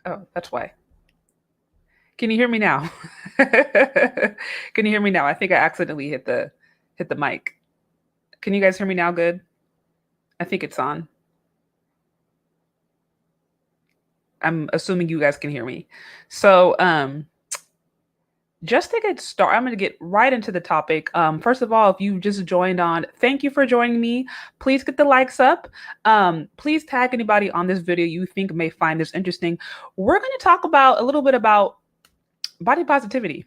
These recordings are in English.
Oh, that's why. Can you hear me now? Can you hear me now? I think I accidentally hit the mic. Can you guys hear me now? Good. I think it's on. I'm assuming you guys can hear me. So, just to get started, I'm going to get right into the topic. First of all, if you just joined on, thank you for joining me. Please get the likes up. Please tag anybody on this video you think may find this interesting. We're going to talk about a little bit about body positivity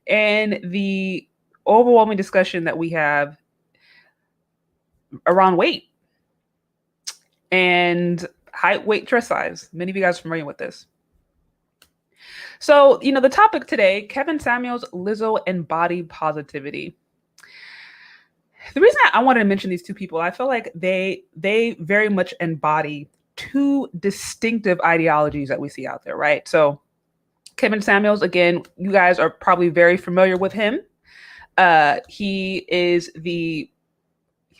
and the overwhelming discussion that we have around weight and height, weight, dress size. Many of you guys are familiar with this. So, the topic today, Kevin Samuels, Lizzo, and body positivity. The reason I wanted to mention these two people, I feel like they very much embody two distinctive ideologies that we see out there, right? So Kevin Samuels, again, you guys are probably very familiar with him. He is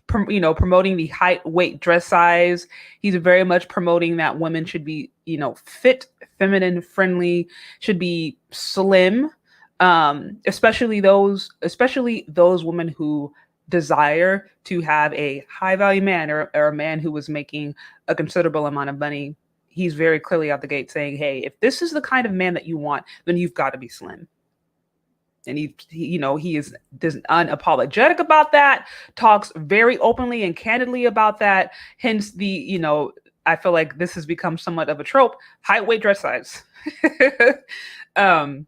promoting the height, weight, dress size. He's very much promoting that women should be, fit, feminine, friendly, should be slim, especially those women who desire to have a high value man or a man who was making a considerable amount of money. He's very clearly out the gate saying, hey, if this is the kind of man that you want, then you've got to be slim. And he is unapologetic about that, talks very openly and candidly about that. Hence I feel like this has become somewhat of a trope: height, weight, dress size. um,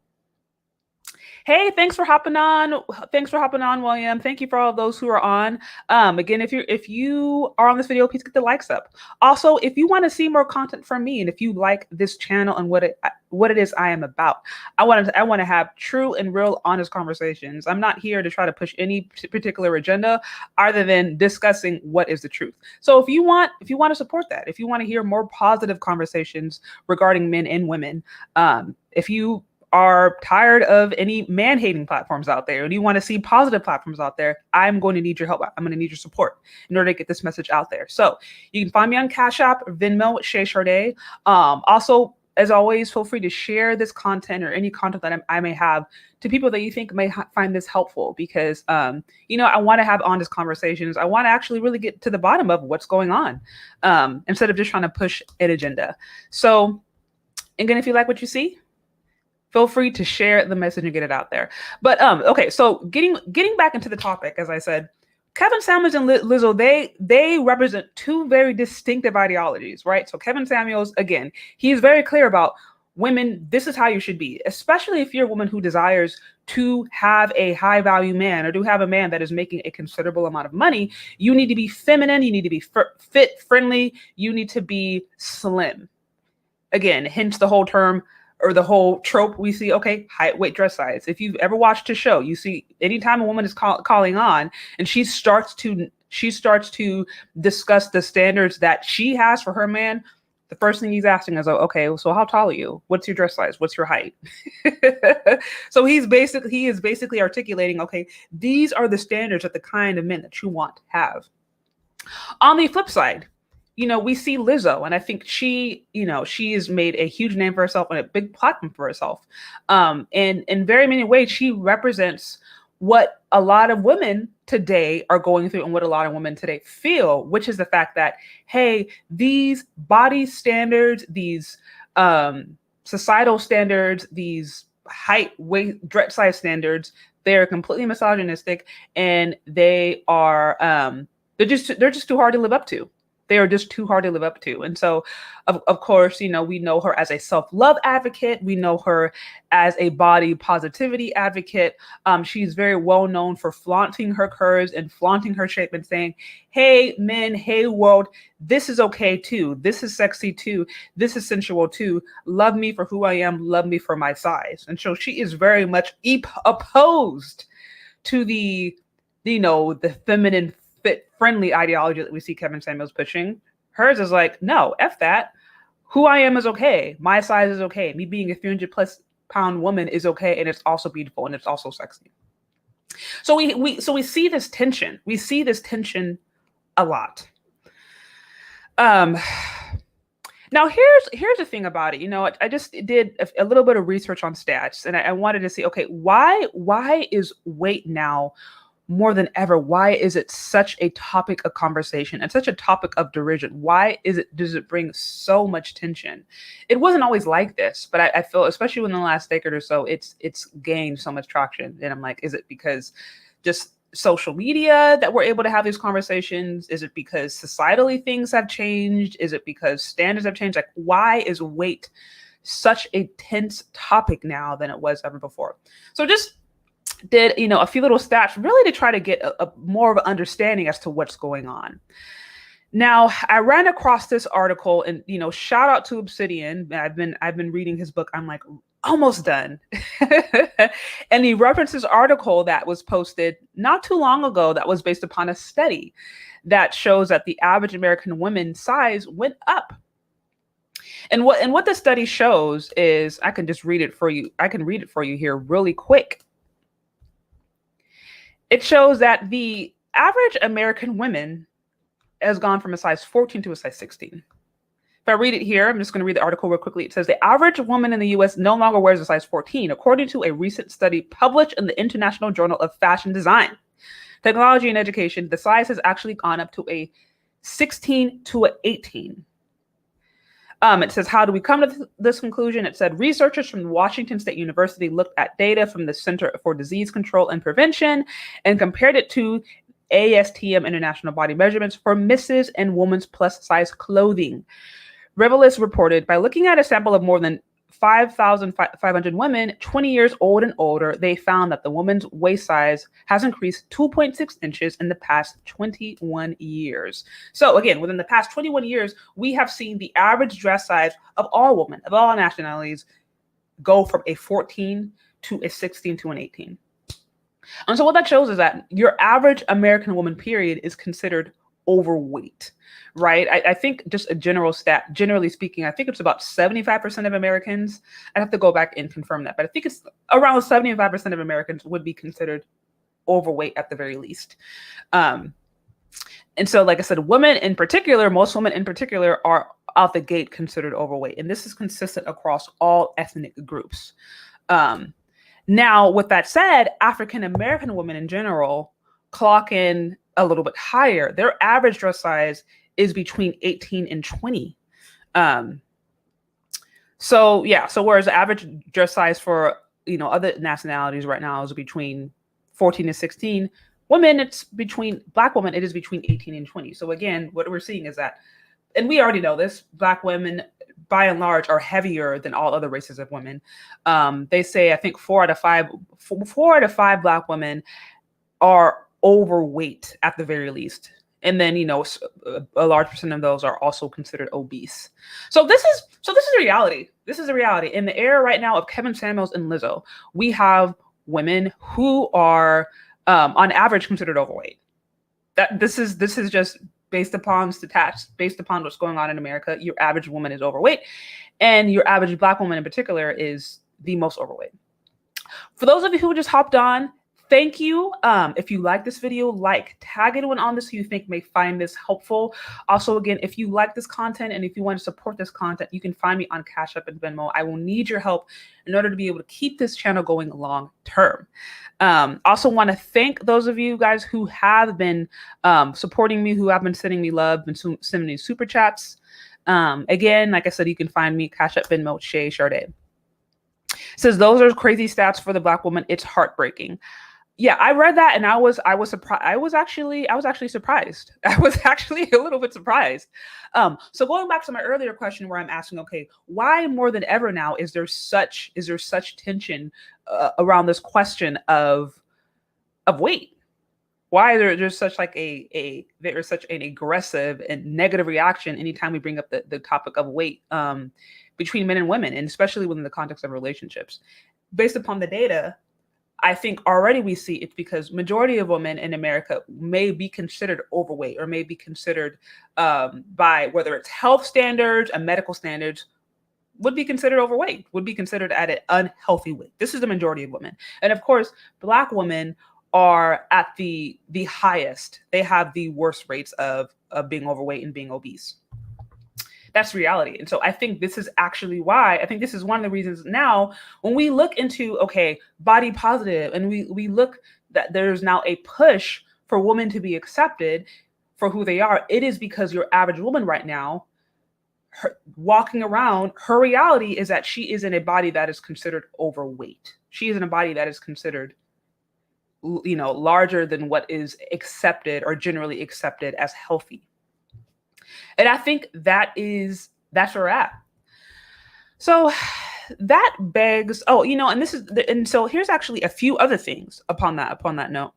Hey, thanks for hopping on. Thanks for hopping on, William. Thank you for all those who are on. Again, if you are on this video, please get the likes up. Also, if you want to see more content from me, and if you like this channel and what it is I am about, I want to have true and real, honest conversations. I'm not here to try to push any particular agenda, other than discussing what is the truth. So if you want to support that, if you want to hear more positive conversations regarding men and women, if you are tired of any man-hating platforms out there and you want to see positive platforms out there, I'm going to need your help. I'm going to need your support in order to get this message out there. So you can find me on Cash App, Venmo, Shay Sade. Also, as always, feel free to share this content or any content that I may have to people that you think may find this helpful, because, I want to have honest conversations. I want to actually really get to the bottom of what's going on, instead of just trying to push an agenda. So again, if you like what you see, feel free to share the message and get it out there. But okay, so getting back into the topic, as I said, Kevin Samuels and Lizzo, they represent two very distinctive ideologies, right? So Kevin Samuels, again, he's very clear about women, this is how you should be, especially if you're a woman who desires to have a high value man or to have a man that is making a considerable amount of money. You need to be feminine, you need to be fit, friendly, you need to be slim. Again, hence the whole term or the whole trope we see, okay, height, weight, dress size. If you've ever watched a show, you see anytime a woman is calling on and she starts to discuss the standards that she has for her man, the first thing he's asking is, okay, so how tall are you? What's your dress size? What's your height? So he is basically articulating, okay, these are the standards of the kind of men that you want to have. On the flip side, we see Lizzo, and I think she has made a huge name for herself and a big platform for herself. And in very many ways, she represents what a lot of women today are going through and what a lot of women today feel, which is the fact that, hey, these body standards, these societal standards, these height, weight, dress size standards, they're completely misogynistic, and they are they're just too hard to live up to. They are just too hard to live up to. And so, of course, we know her as a self-love advocate. We know her as a body positivity advocate. She's very well known for flaunting her curves and flaunting her shape and saying, hey, men, hey, world, this is okay too. This is sexy too. This is sensual too. Love me for who I am. Love me for my size. And so she is very much opposed to the feminine, fit, friendly ideology that we see Kevin Samuels pushing. Hers is like, no, F that. Who I am is okay. My size is okay. Me being a 300+ pound woman is okay. And it's also beautiful and it's also sexy. So we see this tension. We see this tension a lot. Now, here's the thing about it. I just did a little bit of research on stats, and I wanted to see, okay, why is weight now more than ever? Why is it such a topic of conversation and such a topic of derision? Why does it bring so much tension? It wasn't always like this, but I feel, especially in the last decade or so, it's gained so much traction. And I'm like, is it because just social media that we're able to have these conversations? Is it because societally things have changed? Is it because standards have changed? Like, why is weight such a tense topic now than it was ever before? So just did a few little stats really to try to get a more of an understanding as to what's going on. Now, I ran across this article, and shout out to Obsidian. I've been reading his book. I'm like almost done. And he referenced this article that was posted not too long ago that was based upon a study that shows that the average American woman's size went up. And what the study shows is, I can just read it for you. I can read it for you here really quick. It shows that the average American woman has gone from a size 14 to a size 16. If I read it here, I'm just going to read the article real quickly. It says the average woman in the US no longer wears a size 14, according to a recent study published in the International Journal of Fashion Design, Technology and Education. The size has actually gone up to a 16 to an 18. It says, how do we come to this conclusion? It said researchers from Washington State University looked at data from the Center for Disease Control and Prevention and compared it to ASTM International Body Measurements for misses and women's plus size clothing. Revelis reported, by looking at a sample of more than 5,500 women 20 years old and older, they found that the woman's waist size has increased 2.6 inches in the past 21 years. So again, within the past 21 years, we have seen the average dress size of all women, of all nationalities, go from a 14 to a 16 to an 18. And so what that shows is that your average American woman, period, is considered overweight, right? I think just a general stat, generally speaking, I think it's about 75% of Americans. I'd have to go back and confirm that, but I think it's around 75% of Americans would be considered overweight at the very least. And so, like I said, women in particular, most women in particular are out the gate considered overweight. And this is consistent across all ethnic groups. Now, with that said, African-American women in general clock in a little bit higher. Their average dress size is between 18 and 20. So whereas the average dress size for, other nationalities right now is between 14 and 16, Black women, it is between 18 and 20. So again, what we're seeing is that, and we already know this, Black women by and large are heavier than all other races of women. They say, I think 4 out of 5 Black women are overweight at the very least. And then, a large percent of those are also considered obese. So this is a reality. This is a reality. In the era right now of Kevin Samuels and Lizzo, we have women who are, on average, considered overweight. This is just based upon stats, based upon what's going on in America. Your average woman is overweight, and your average Black woman in particular is the most overweight. For those of you who just hopped on, thank you. If you like this video, tag anyone on this who you think may find this helpful. Also, again, if you like this content and if you want to support this content, you can find me on Cash App and Venmo. I will need your help in order to be able to keep this channel going long term. Also want to thank those of you guys who have been supporting me, who have been sending me love and sending me super chats. Again, like I said, you can find me Cash App, Venmo, Shay Sharday. Says those are crazy stats for the Black woman. It's heartbreaking. Yeah, I read that and I was surprised. I was actually surprised. I was actually a little bit surprised. So going back to my earlier question where I'm asking, okay, why more than ever now is there such tension around this question of weight? Why there's such there's such an aggressive and negative reaction anytime we bring up the topic of weight between men and women, and especially within the context of relationships? Based upon the data, I think already we see it's because majority of women in America may be considered overweight or may be considered by whether it's health standards and medical standards, would be considered overweight, would be considered at an unhealthy weight. This is the majority of women. And of course, Black women are at the highest. They have the worst rates of being overweight and being obese. That's reality. And so I think this is actually why, I think this is one of the reasons now when we look into, okay, body positive, and we look that there's now a push for women to be accepted for who they are, it is because your average woman right now, walking around, her reality is that she is in a body that is considered overweight. She is in a body that is considered, larger than what is accepted or generally accepted as healthy. And I think that's where we're at. So that begs, and so here's actually a few other things upon that note.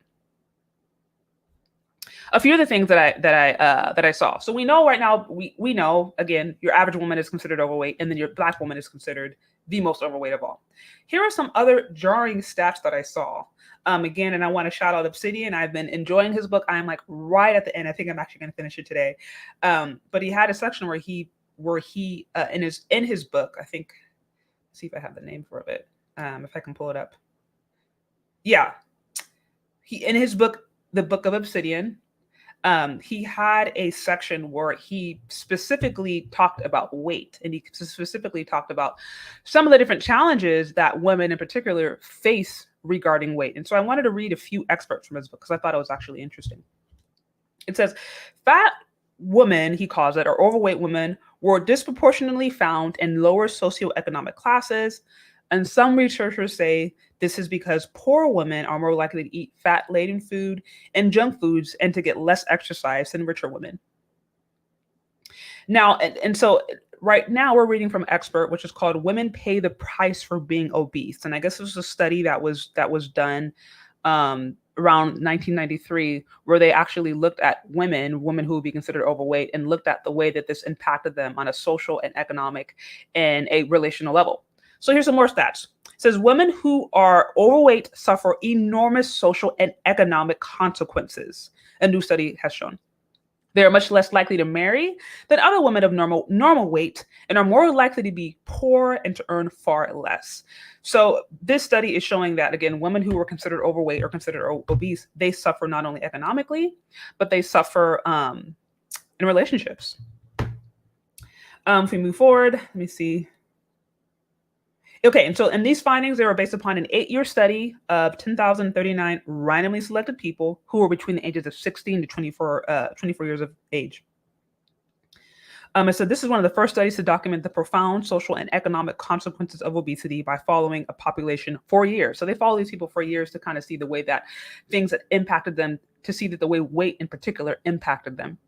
A few of the things that I saw. So we know right now, we know, again, your average woman is considered overweight, and then your Black woman is considered the most overweight of all. Here are some other jarring stats that I saw. Again, and I want to shout out Obsidian. I've been enjoying his book. I'm like right at the end. I think I'm actually going to finish it today. But he had a section where he in his book, I think, let's see if I have the name for it. If I can pull it up. Yeah. In his book, The Book of Obsidian, he had a section where he specifically talked about weight, and he specifically talked about some of the different challenges that women in particular face regarding weight. And so I wanted to read a few excerpts from his book because I thought it was actually interesting. It says, fat women, he calls it, or overweight women, were disproportionately found in lower socioeconomic classes. And some researchers say this is because poor women are more likely to eat fat-laden food and junk foods and to get less exercise than richer women. Now, and so right now we're reading from an expert, which is called "Women Pay the Price for Being Obese," and I guess this was a study that was done around 1993, where they actually looked at women who would be considered overweight, and looked at the way that this impacted them on a social and economic and a relational level. So here's some more stats. It says women who are overweight suffer enormous social and economic consequences, a new study has shown. They are much less likely to marry than other women of normal weight, and are more likely to be poor and to earn far less. So this study is showing that, again, women who were considered overweight or considered obese, they suffer not only economically, but they suffer in relationships. If we move forward, let me see. Okay, and so in these findings, they were based upon an 8-year study of 10,039 randomly selected people who were between the ages of 16 to 24 years of age. And so this is one of the first studies to document the profound social and economic consequences of obesity by following a population for years. So they follow these people for years to kind of see the way that things that impacted them, to see that the way weight in particular impacted them.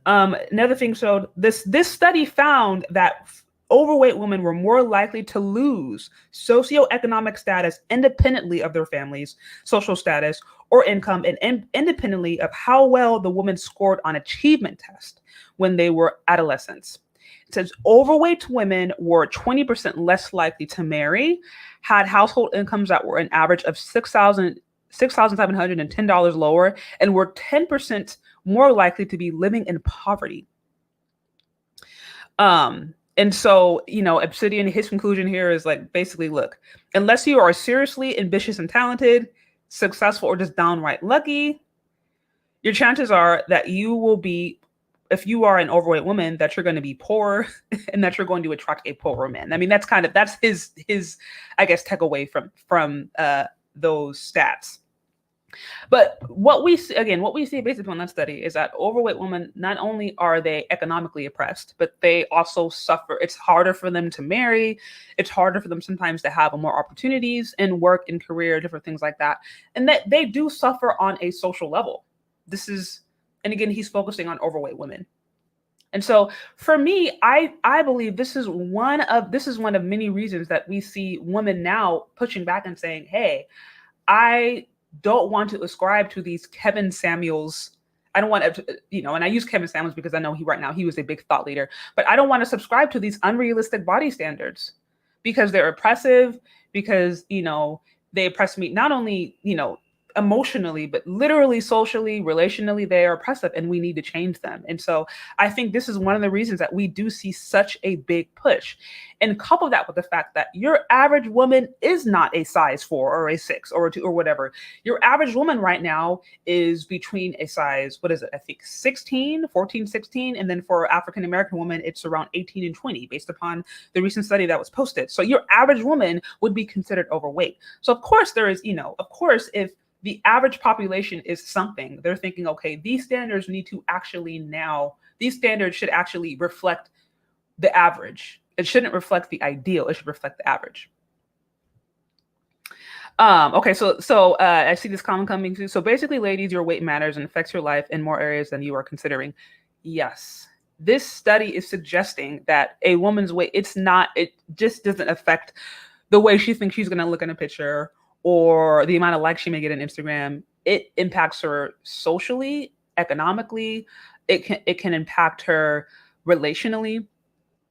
Another thing showed, this study found that overweight women were more likely to lose socioeconomic status independently of their family's social status or income, and independently of how well the woman scored on achievement tests when they were adolescents. It says overweight women were 20% less likely to marry, had household incomes that were an average of $6,710 lower, and were 10% more likely to be living in poverty. And so, Obsidian, his conclusion here is like, basically, look, unless you are seriously ambitious and talented, successful, or just downright lucky, your chances are that you will be, if you are an overweight woman, that you're going to be poor and that you're going to attract a poorer man. I mean, that's his, I guess, takeaway from those stats. But what we see based upon that study is that overweight women, not only are they economically oppressed, but they also suffer. It's harder for them to marry. It's harder for them sometimes to have more opportunities in work and career, different things like that. And that they do suffer on a social level. And again, he's focusing on overweight women. And so for me, I believe this is one of many reasons that we see women now pushing back and saying, hey, I don't want to ascribe to these Kevin Samuels. I don't want to, and I use Kevin Samuels because I know he was a big thought leader, but I don't want to subscribe to these unrealistic body standards because they're oppressive, because, they oppress me, not only, emotionally, but literally, socially, relationally, they are oppressive and we need to change them. And so I think this is one of the reasons that we do see such a big push. And couple that with the fact that your average woman is not a size 4 or a 6 or a 2 or whatever. Your average woman right now is between a size, what is it? I think 16, 14, 16. And then for African American women, it's around 18 and 20 based upon the recent study that was posted. So your average woman would be considered overweight. So of course there is, of course, if the average population is something, they're thinking, okay, these standards need to actually now, these standards should actually reflect the average. It shouldn't reflect the ideal. It should reflect the average. Okay, so I see this comment coming through. So basically, ladies, your weight matters and affects your life in more areas than you are considering. Yes. This study is suggesting that a woman's weight, it just doesn't affect the way she thinks she's going to look in a picture or the amount of likes she may get on Instagram. It impacts her socially, economically. It can impact her relationally.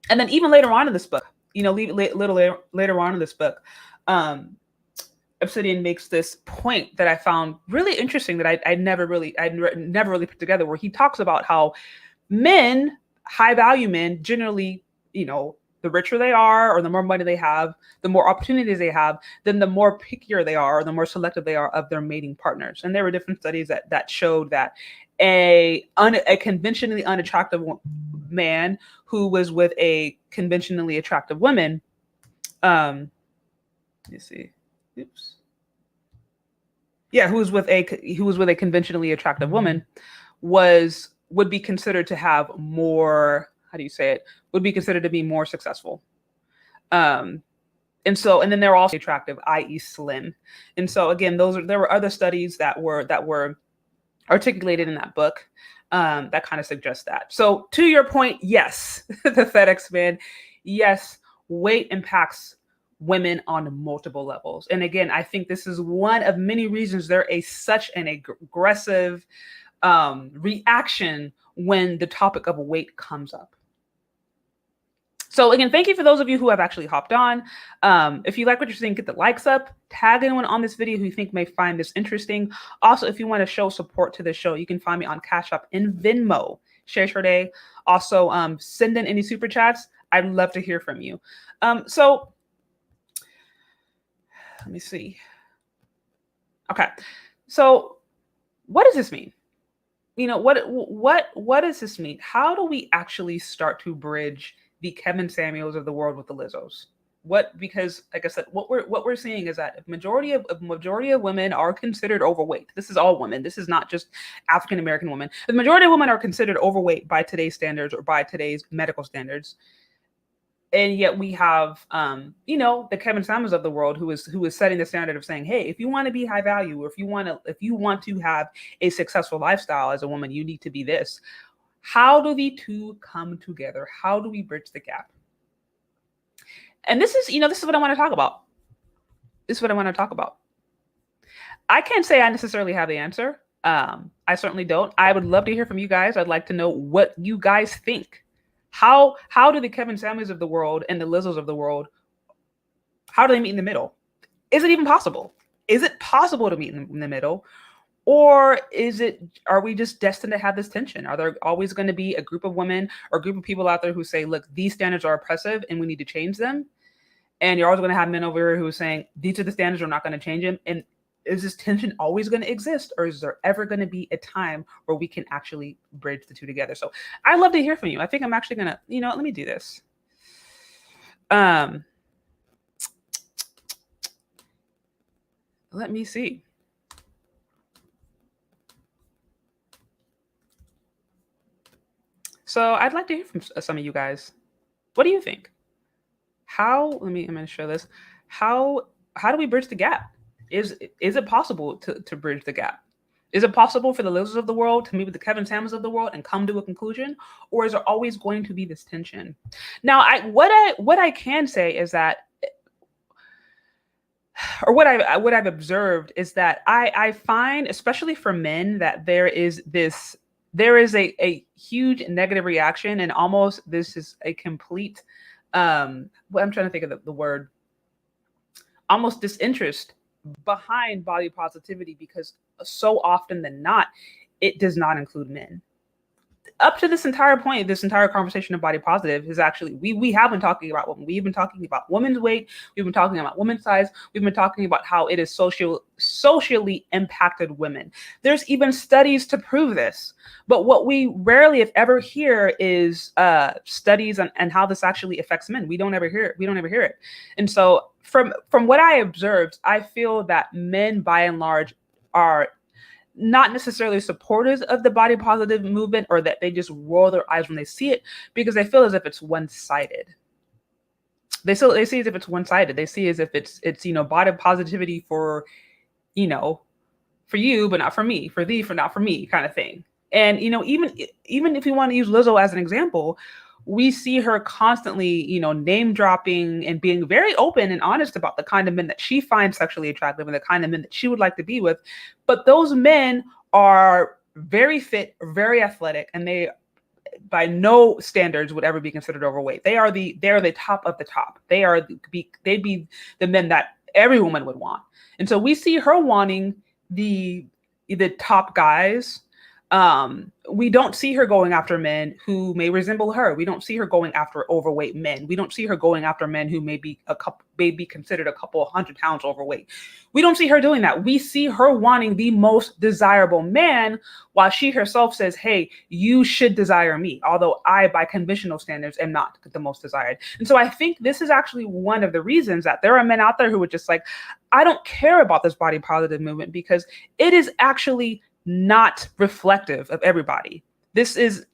And then even later on in this book, little later on in this book, Obsidian makes this point that I found really interesting that I never really put together, where he talks about how men, high value men, generally, the richer they are or the more money they have, the more opportunities they have, then the more pickier they are, or the more selective they are of their mating partners. And there were different studies that showed that a conventionally unattractive man who was with a conventionally attractive woman, let me see. Oops. Yeah, who was with a conventionally attractive woman would be considered to have more, how do you say it? Would be considered to be more successful. And then they're also attractive, i.e. slim. And so again, there were other studies that were articulated in that book that kind of suggest that. So to your point, yes, the FedEx man, yes, weight impacts women on multiple levels. And again, I think this is one of many reasons there is such an aggressive reaction when the topic of weight comes up. So again, thank you for those of you who have actually hopped on. If you like what you're seeing, get the likes up, tag anyone on this video who you think may find this interesting. Also, if you want to show support to the show, you can find me on Cash App and Venmo. Share Day. Also, send in any super chats. I'd love to hear from you. So let me see. Okay. So what does this mean? What does this mean? How do we actually start to bridge the Kevin Samuels of the world with the Lizzos? Because like I said, what we're seeing is that a majority of women are considered overweight. This is all women. This is not just African American women. The majority of women are considered overweight by today's standards or by today's medical standards. And yet we have, the Kevin Samuels of the world who is setting the standard of saying, hey, if you want to be high value, or if you want to have a successful lifestyle as a woman, you need to be this. How do the two come together? How do we bridge the gap? And this is what I want to talk about. I can't say I necessarily have the answer. I certainly don't. I would love to hear from you guys. I'd like to know what you guys think. How do the Kevin Samuels of the world and the Lizzos of the world, how do they meet in the middle? Is it even possible? Is it possible to meet in the middle? Or are we just destined to have this tension? Are there always going to be a group of women or a group of people out there who say, look, these standards are oppressive and we need to change them? And you're always going to have men over here who are saying, these are the standards, we're not going to change them. And is this tension always going to exist? Or is there ever going to be a time where we can actually bridge the two together? So I'd love to hear from you. I think I'm actually going to, let me do this. Let me see. So I'd like to hear from some of you guys. What do you think? I'm going to show this. How do we bridge the gap? Is it possible to bridge the gap? Is it possible for the Lizzos of the world to meet with the Kevin Samuels of the world and come to a conclusion? Or is there always going to be this tension? Now, what I can say is that, or what I've observed is that I find, especially for men, that there is a huge negative reaction, and almost this is a complete, I'm trying to think of the word, almost disinterest behind body positivity because so often than not, it does not include men. Up to this entire point, this entire conversation of body positive is actually we have been talking about women. We've been talking about women's weight. We've been talking about women's size. We've been talking about how it is socially impacted women. There's even studies to prove this. But what we rarely, if ever, hear is studies and how this actually affects men. We don't ever hear it. We don't ever hear it. And so from what I observed, I feel that men, by and large, are not necessarily supporters of the body positive movement, or that they just roll their eyes when they see it, because they feel as if it's one-sided. They see as if it's one-sided. They see as if it's body positivity for for you but not for me, for thee for not for me, kind of thing. And even if you want to use Lizzo as an example, we see her constantly, name dropping and being very open and honest about the kind of men that she finds sexually attractive and the kind of men that she would like to be with. But those men are very fit, very athletic, and they, by no standards, would ever be considered overweight. They are the top of the top. They'd be the men that every woman would want. And so we see her wanting the top guys. We don't see her going after men who may resemble her. We don't see her going after overweight men. We don't see her going after men who may be considered a couple 100 pounds overweight. We don't see her doing that. We see her wanting the most desirable man, while she herself says, hey, you should desire me, although I, by conventional standards, am not the most desired. And so I think this is actually one of the reasons that there are men out there who are just like, I don't care about this body positive movement, because it is actually not reflective of everybody. This is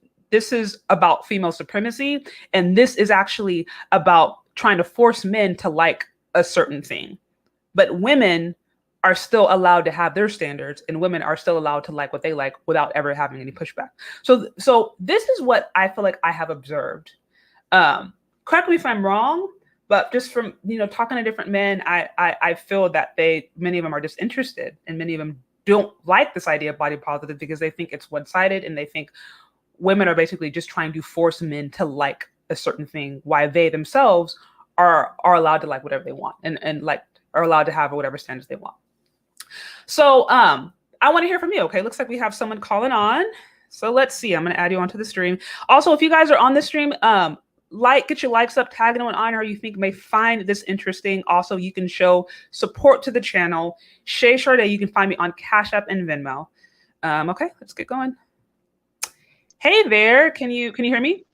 about female supremacy, and this is actually about trying to force men to like a certain thing. But women are still allowed to have their standards, and women are still allowed to like what they like without ever having any pushback. So this is what I feel like I have observed. Correct me if I'm wrong, but just from talking to different men, I feel that many of them are disinterested, and many of them don't like this idea of body positive because they think it's one-sided, and they think women are basically just trying to force men to like a certain thing, while they themselves are allowed to like whatever they want, and like are allowed to have whatever standards they want. So I want to hear from you. Okay, looks like we have someone calling on. So let's see. I'm going to add you onto the stream. Also, if you guys are on the stream, get your likes up, tag anyone on or you think may find this interesting. Also, you can show support to the channel. Shay Sade, you can find me on Cash App and Venmo. Okay, let's get going. Hey there, can you hear me?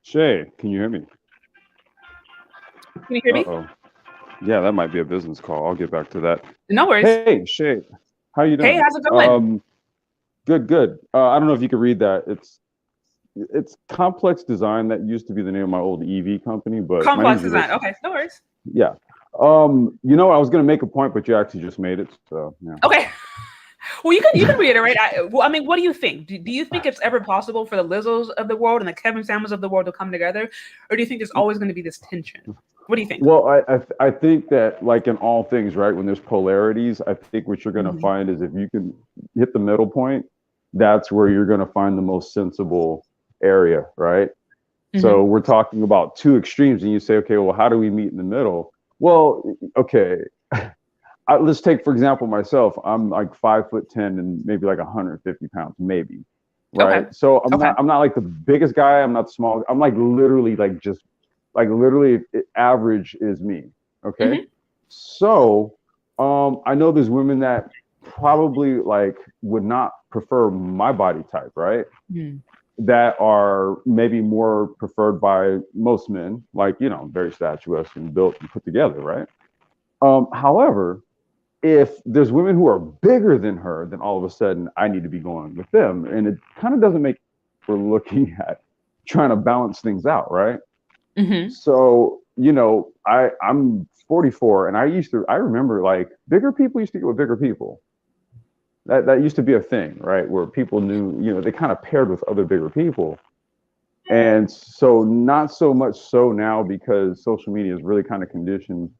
Shay, can you hear me? Can you hear me? Uh-oh. Yeah, that might be a business call. I'll get back to that. No worries. Hey, Shay, how you doing? Hey, how's it going? Good. I don't know if you could read that. It's Complex Design. That used to be the name of my old EV company, but Complex Design. Okay, no worries. Yeah. I was going to make a point, but you actually just made it. So yeah. Okay. Well, you can reiterate. I mean, what do you think? Do you think it's ever possible for the Lizzos of the world and the Kevin Samuels of the world to come together, or do you think there's always going to be this tension? What do you think? Well, I think that, like in all things, right, when there's polarities, I think what you're going to find is if you can hit the middle point, that's where you're going to find the most sensible area, right? So we're talking about two extremes, and you say, okay, well, how do we meet in the middle? Well, okay. Let's take, for example, myself. I'm like 5'10" and maybe like 150 pounds, maybe. Right. Okay. So I'm not like the biggest guy. I'm not small. I'm like literally average is me. Okay. So I know there's women that probably like would not prefer my body type, right? That are maybe more preferred by most men, like, very statuesque and built and put together, right? However, if there's women who are bigger than her, then all of a sudden I need to be going with them. And it kind of doesn't make, we're looking at trying to balance things out, right? So, I'm 44, and I remember like bigger people used to get with bigger people. That used to be a thing, right? Where people knew, they kind of paired with other bigger people. And so not so much so now, because social media has really kind of conditioned,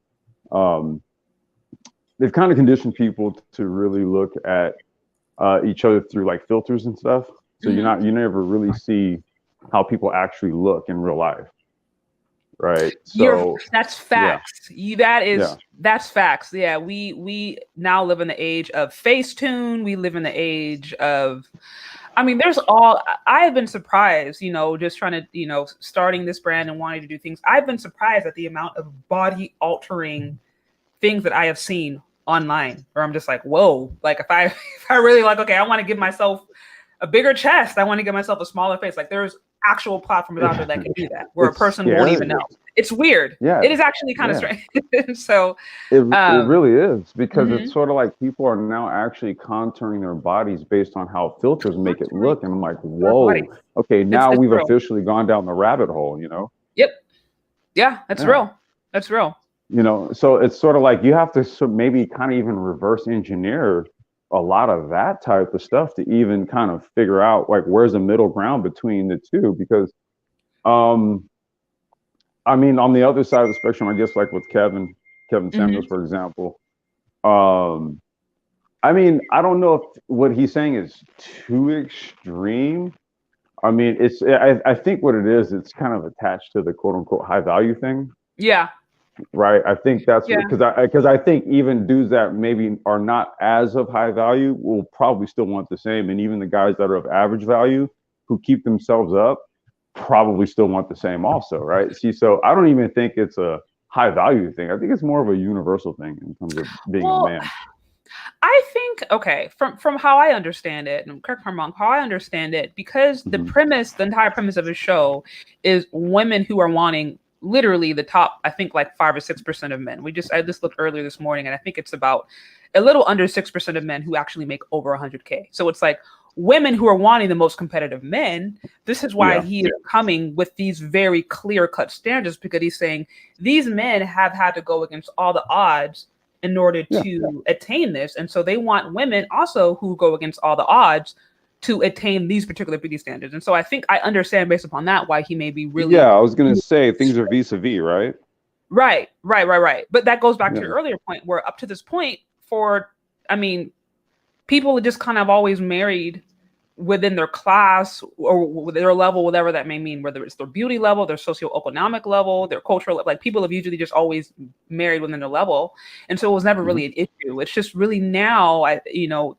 they've kind of conditioned people to really look at each other through like filters and stuff. So you never really see how people actually look in real life. right? So That's yeah, facts. That is yeah. that's facts. Yeah, we now live in the age of Facetune. We live in the age of, I mean, there's all, I have been surprised, just trying to, starting this brand and wanting to do things. I've been surprised at the amount of body altering things that I have seen online, where I'm just like, whoa, like if I if I really like, okay, I want to give myself a bigger chest, I want to give myself a smaller face. Like there's actual platforms out there that can do that, where a It's person won't scary. even know. It's weird. Yeah, It is actually kind of yeah. strange. So, It um, really is, because mhm. it's sort of like people are now actually contouring their bodies based on how filters make it Contouring look. And I'm like, their body. whoa, okay, It's now it's we've real. officially gone down the rabbit hole, Yep. Yeah, that's Yeah. real. That's real. So it's sort of like you have to maybe kind of even reverse engineer a lot of that type of stuff to even kind of figure out like where's the middle ground between the two. Because um I mean, on the other side of the spectrum, I guess like with Kevin Samuels, Hmm. for example, um I mean, I don't know if what he's saying is too extreme. I mean, I think what it is, it's kind of attached to the quote unquote high value thing, Yeah. right? I think that's Yeah. because I think even dudes that maybe are not as of high value will probably still want the same, and even the guys that are of average value who keep themselves up probably still want the same also, right? See, so I don't even think it's a high value thing. I think it's more of a universal thing in terms of being a Well, man. I think, okay, from how I understand it, and correct me if I'm wrong, how I understand it, because Hmm. the entire premise of the show is women who are wanting literally the top, I think like 5 or 6% of men. I just looked earlier this morning, and I think it's about a little under 6% of men who actually make over 100K. So it's like women who are wanting the most competitive men. This is why Yeah, he is coming with these very clear cut standards, because he's saying these men have had to go against all the odds in order yeah. to attain this. And so they want women also who go against all the odds to attain these particular beauty standards. And so I think I understand based upon that why he may be really Yeah, I was gonna say things are vis-a-vis, right? right. But that goes back to Yeah. your earlier point, where up to this point, I mean, people just kind of always married within their class or their level, whatever that may mean, whether it's their beauty level, their socioeconomic level, their cultural, like people have usually just always married within their level. And so it was never Hmm. really an issue. It's just really now,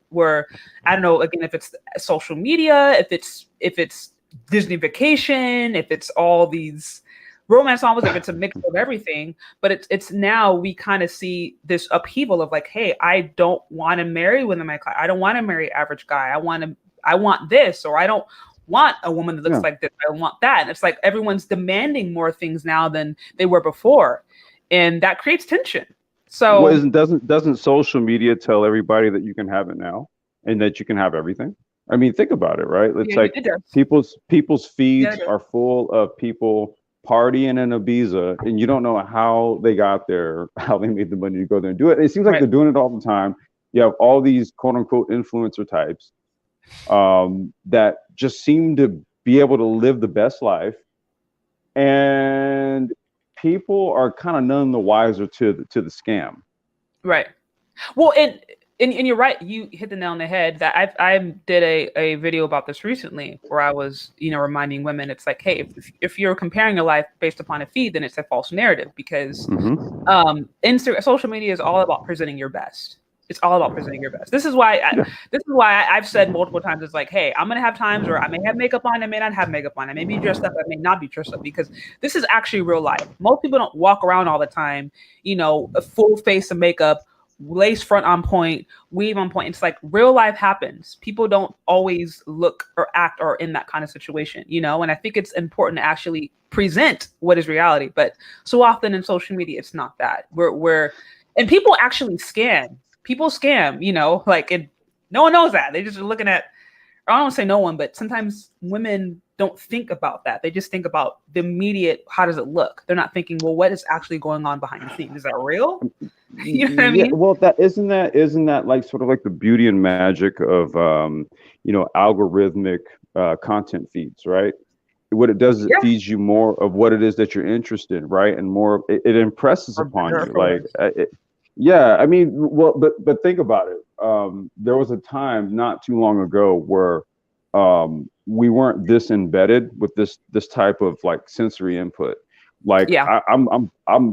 where, I don't know, again, if it's social media, if it's Disney Vacation, if it's all these romance novels, if it's a mix of everything, but it's now we kind of see this upheaval of like, hey, I don't want to marry within my class. I don't want to marry average guy. I want this, or I don't want a woman that looks Yeah. like this. I want that. And it's like everyone's demanding more things now than they were before. And that creates tension. Well, So doesn't social media tell everybody that you can have it now and that you can have everything? I mean, think about it, right? It's yeah, like it does. people's Yeah, feeds it does. are full of people partying in Ibiza, and you don't know how they got there, how they made the money to go there and do it. It seems like Right. they're doing it all the time. You have all these quote unquote influencer types that just seem to be able to live the best life, and people are kind of none the wiser to the scam. Right. Well, and you're right. You hit the nail on the head. That I did a video about this recently, where I was reminding women, it's like, hey, if you're comparing your life based upon a feed, then it's a false narrative, because Hmm. social media is all about presenting your best. It's all about presenting your best. Yeah. This is why I've said multiple times, it's like, hey, I'm gonna have times where I may have makeup on, I may not have makeup on, I may be dressed up, I may not be dressed up, because this is actually real life. Most people don't walk around all the time, a full face of makeup, lace front on point, weave on point. It's like real life happens. People don't always look or act or in that kind of situation, and I think it's important to actually present what is reality. But so often in social media, it's not that. And people actually scam. People scam, like, and no one knows that. They just are looking at, I don't want to say no one, but sometimes women don't think about that. They just think about the immediate, how does it look? They're not thinking, well, what is actually going on behind the scenes? Is that real? You know what I Yeah, mean? well, that isn't that like sort of like the beauty and magic of algorithmic content feeds, right? What it does is it Yeah. feeds you more of what it is that you're interested in, right? And more it impresses For upon better or you. for Like worse. yeah, I mean, well, but think about it. There was a time not too long ago where we weren't this embedded with this type of like sensory input. Like Yeah. I'm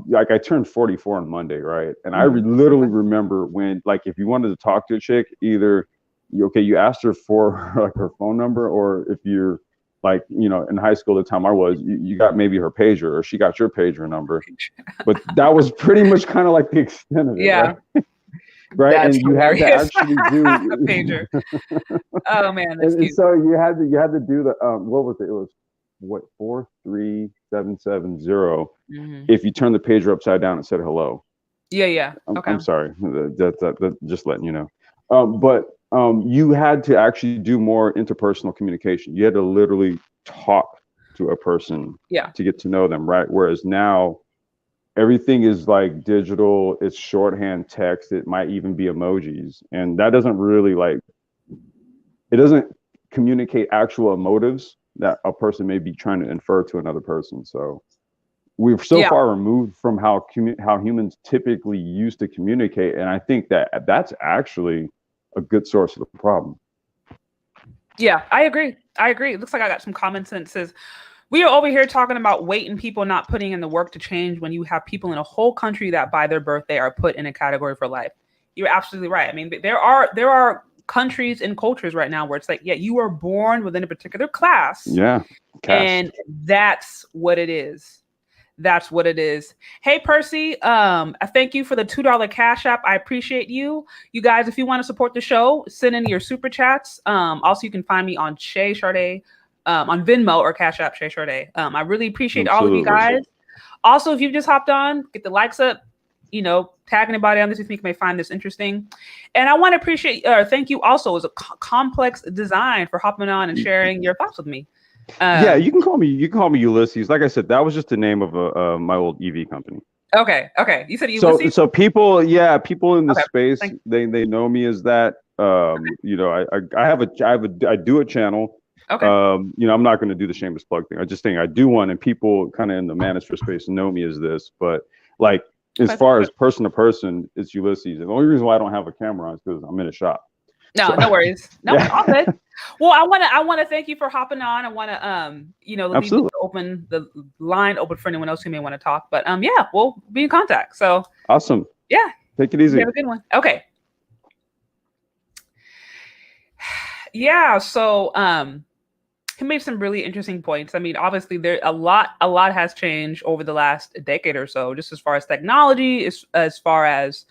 like, I turned 44 on Monday, right? And I Mhm. literally remember when, like, if you wanted to talk to a chick, either you asked her for like her phone number, or if you're like, in high school, the time I was, you got maybe her pager, or she got your pager number. But that was pretty much kind of like the extent of it, Yeah. right? Right. That's And you had to hilarious. actually do Pager. Oh man, that's and cute. so you had to do the what was it? It was what, 43770. Mhm. If you turn the pager upside down and said hello. Yeah, yeah. Okay. I'm sorry. That just letting you know. But you had to actually do more interpersonal communication. You had to literally talk to a person Yeah. to get to know them, right? Whereas now everything is like digital, it's shorthand text, it might even be emojis. And that doesn't really like, it doesn't communicate actual motives that a person may be trying to infer to another person. So we're so Yeah. far removed from how humans typically used to communicate, and I think that that's actually a good source of the problem. Yeah, I agree. I agree. It looks like I got some common sense. Says we are over here talking about weight and people not putting in the work to change when you have people in a whole country that by their birthday are put in a category for life. You're absolutely right. I mean, there are countries and cultures right now where it's like, yeah, you were born within a particular class, Yeah, caste. and that's what it is. That's what it is. Hey Percy, I thank you for the $2 cash app. I appreciate you. You guys, if you want to support the show, send in your super chats. Also, you can find me on Shay Sade, on Venmo or Cash App Shay Sade. I really appreciate all of you Absolutely. guys. Also, if you've just hopped on, get the likes up. Tag anybody on this you think may find this interesting. And I want to appreciate, thank you also as a complex design for hopping on and sharing your thoughts with me. Yeah, you can call me Ulysses. Like I said, that was just the name of my old EV company. Okay. You said Ulysses? So people in the Okay. space, they know me as that. I do a channel. Okay. I'm not going to do the shameless plug thing. I just think I do one, and people kind of in the manosphere space know me as this. But like, as far as person to person, it's Ulysses. And the only reason why I don't have a camera on is because I'm in a shop. No worries. No, Yeah. all good. Well, I wanna thank you for hopping on. I wanna leave the line open for anyone else who may want to talk. But yeah, we'll be in contact. So Awesome. yeah. Take it easy. You have a good one. Okay. Yeah, so he made some really interesting points. I mean, obviously there a lot has changed over the last decade or so, just as far as technology, as far as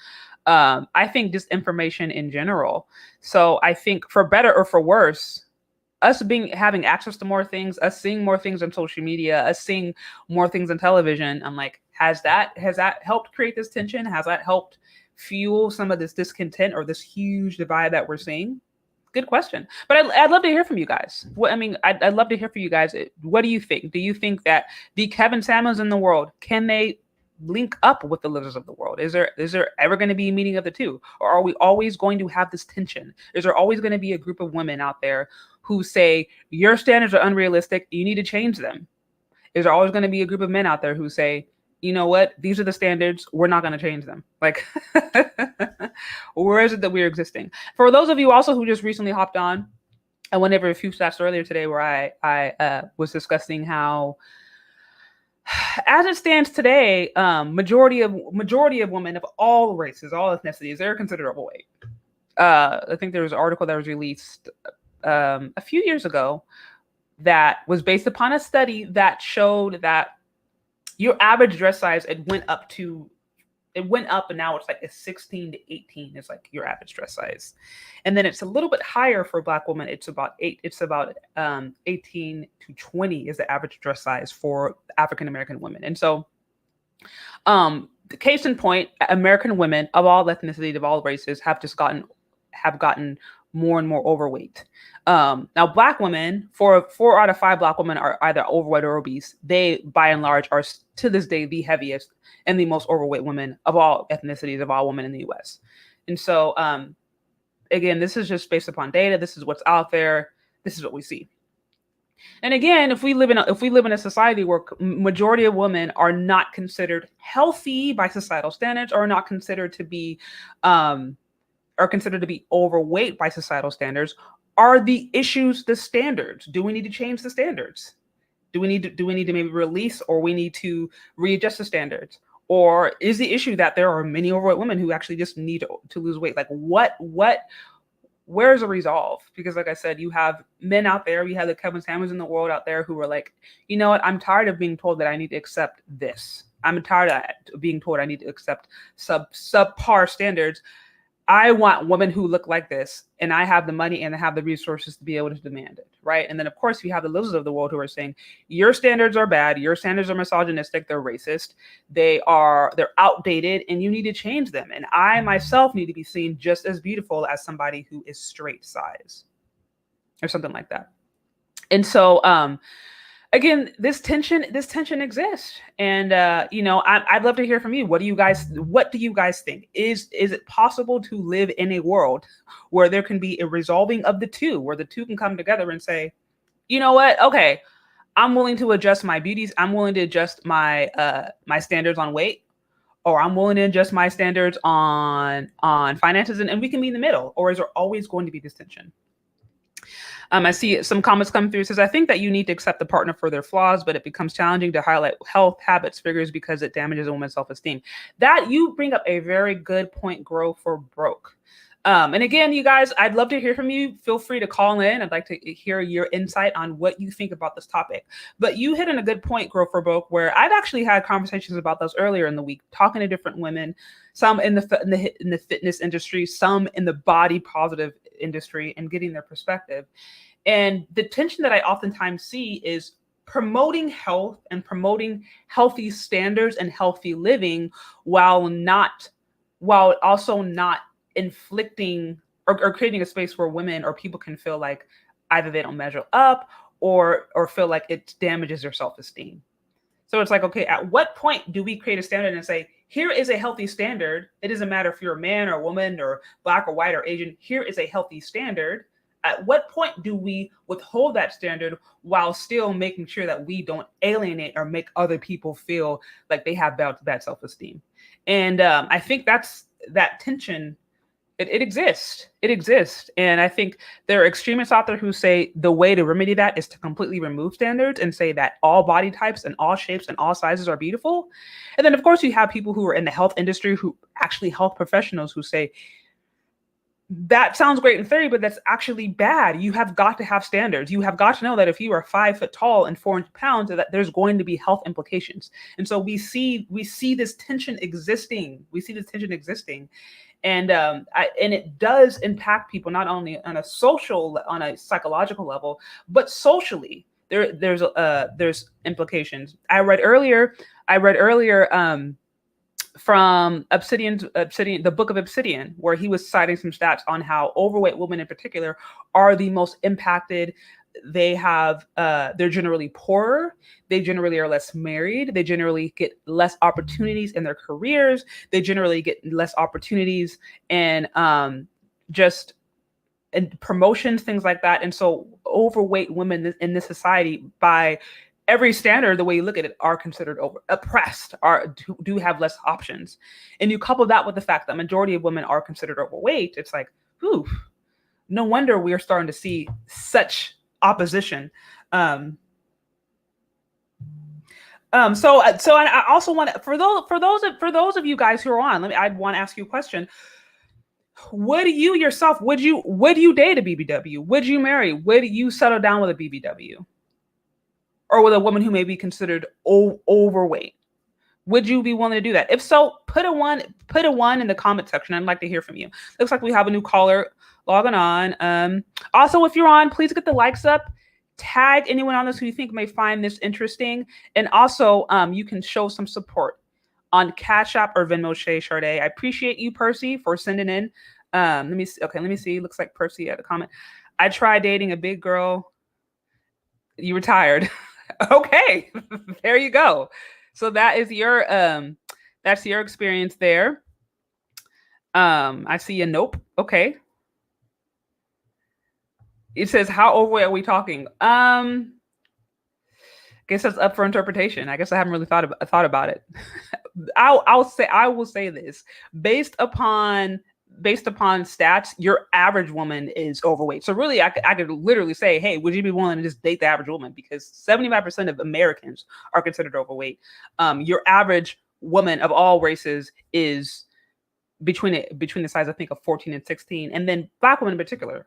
I think just information in general. So I think for better or for worse, us having access to more things, us seeing more things on social media, us seeing more things on television, I'm like, has that helped create this tension? Has that helped fuel some of this discontent or this huge divide that we're seeing? Good question. But I'd love to hear from you guys. I'd love to hear from you guys. What do you think? Do you think that the Kevin Samuels in the world, can they link up with the Lizzos of the world? Is there ever going to be a meeting of the two? Or are we always going to have this tension? Is there always going to be a group of women out there who say, your standards are unrealistic, you need to change them? Is there always going to be a group of men out there who say, you know what, these are the standards, we're not going to change them? Like, where is it that we're existing? For those of you also who just recently hopped on, I went over a few stats earlier today where I was discussing how, as it stands today, majority of women of all races, all ethnicities, they're considered overweight. I think there was an article that was released a few years ago that was based upon a study that showed that your average dress size, it went up, and now it's like a 16 to 18 is like your average dress size. And then it's a little bit higher for Black women. It's about 18 to 20 is the average dress size for African American women. And so the case in point, American women of all ethnicities, of all races have gotten more and more overweight. Now, Black women, four out of 5 Black women are either overweight or obese. They, by and large, are to this day the heaviest and the most overweight women of all ethnicities, of all women in the U.S. And so, again, this is just based upon data. This is what's out there. This is what we see. And again, if we live in a society where majority of women are not considered healthy by societal standards, or not considered to be overweight by societal standards, are the issues the standards? Do we need to change the standards? Do we need to maybe release, or we need to readjust the standards? Or is the issue that there are many overweight women who actually just need to lose weight? Like where's the resolve? Because like I said, you have men out there, you have the Kevin Samuels in the world out there who are like, you know what? I'm tired of being told that I need to accept this. I'm tired of being told I need to accept subpar standards. I want women who look like this, and I have the money and I have the resources to be able to demand it, right? And then of course you have the Lizzos of the world who are saying your standards are bad, your standards are misogynistic, they're racist, they're outdated, and you need to change them. And I myself need to be seen just as beautiful as somebody who is straight size, or something like that. And so again, this tension exists, and I'd love to hear from you. What do you guys think? Is it possible to live in a world where there can be a resolving of the two, where the two can come together and say, you know what? Okay, I'm willing to adjust my beauties. I'm willing to adjust my my standards on weight, or I'm willing to adjust my standards on finances, and we can be in the middle. Or is there always going to be this tension? I see some comments come through. It says, I think that you need to accept the partner for their flaws, but it becomes challenging to highlight health habits figures because it damages a woman's self-esteem. That you bring up a very good point, Grow for Broke. And again, you guys, I'd love to hear from you. Feel free to call in. I'd like to hear your insight on what you think about this topic. But you hit on a good point, Grow for Broke, where I've actually had conversations about this earlier in the week, talking to different women, some in the fitness industry, some in the body positive industry, and getting their perspective. And the tension that I oftentimes see is promoting health and promoting healthy standards and healthy living while also not inflicting or creating a space where women or people can feel like either they don't measure up or feel like it damages their self-esteem. So it's like, okay, at what point do we create a standard and say, here is a healthy standard? It doesn't matter if you're a man or a woman or Black or white or Asian. Here is a healthy standard. At what point do we withhold that standard while still making sure that we don't alienate or make other people feel like they have bad self-esteem? And I think that tension, it exists. It exists. And I think there are extremists out there who say the way to remedy that is to completely remove standards and say that all body types and all shapes and all sizes are beautiful. And then, of course, you have people who are in the health industry, who actually health professionals, who say, that sounds great in theory, but that's actually bad. You have got to have standards. You have got to know that if you are 5 foot tall and 400 pounds, that there's going to be health implications. And so we see this tension existing. And it does impact people not only on a psychological level, but socially. There's implications. I read earlier from Obsidian, the book of Obsidian, where he was citing some stats on how overweight women in particular are the most impacted. They're generally poorer. They generally are less married. They generally get less opportunities in their careers. They generally get less opportunities and promotions, things like that. And so overweight women in this society, by every standard, the way you look at it, are considered oppressed, do have less options. And you couple that with the fact that majority of women are considered overweight, it's like, whew, no wonder we are starting to see such opposition. So I also want to, for those of you guys who are on, I'd want to ask you a question. Would you date a BBW? Would you marry? Would you settle down with a BBW? Or with a woman who may be considered overweight? Would you be willing to do that? If so, put a one in the comment section. I'd like to hear from you. Looks like we have a new caller logging on. Also, if you're on, please get the likes up. Tag anyone on this who you think may find this interesting. And also, you can show some support on Cash App or Venmo Shay Sade. I appreciate you, Percy, for sending in. Let me see. Looks like Percy had a comment. I tried dating a big girl. You retired. Okay, there you go. So that is that's your experience there. I see a nope. Okay. It says, how overweight are we talking? I guess that's up for interpretation. I guess I haven't really thought about it. I will say this, based upon based upon stats, your average woman is overweight. So really, I could literally say, hey, would you be willing to just date the average woman? Because 75% of Americans are considered overweight. Your average woman of all races is between the size, I think, of 14 and 16, and then Black women in particular